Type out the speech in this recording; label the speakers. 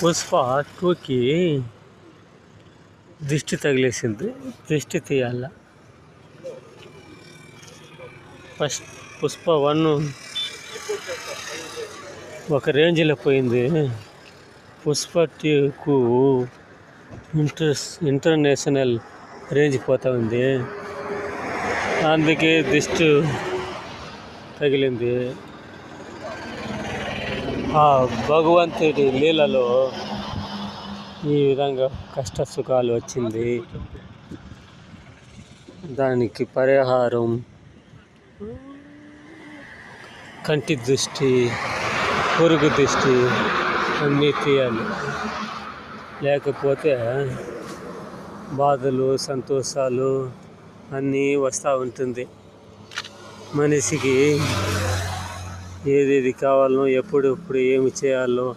Speaker 1: పుష్ప 2కి దిష్టి తగిలేసింది. దిష్టి తీయాల. ఫస్ట్ పుష్ప 1 ఒక రేంజ్లో పోయింది. పుష్ప 2కు ఇంటర్నేషనల్ రేంజ్ పోతా ఉంది. అందుకే దిష్టి తగిలింది. ఆ భగవంతుడి లీలలో ఈ విధంగా కష్ట సుఖాలు వచ్చింది. దానికి పరిహారం కంటి దృష్టి, పురుగు దృష్టి అన్నీ తీయాలి. లేకపోతే బాధలు, సంతోషాలు అన్నీ వస్తూ ఉంటుంది. మనిషికి ఏదేది కావాలనో, ఎప్పుడు ఏమి చేయాలో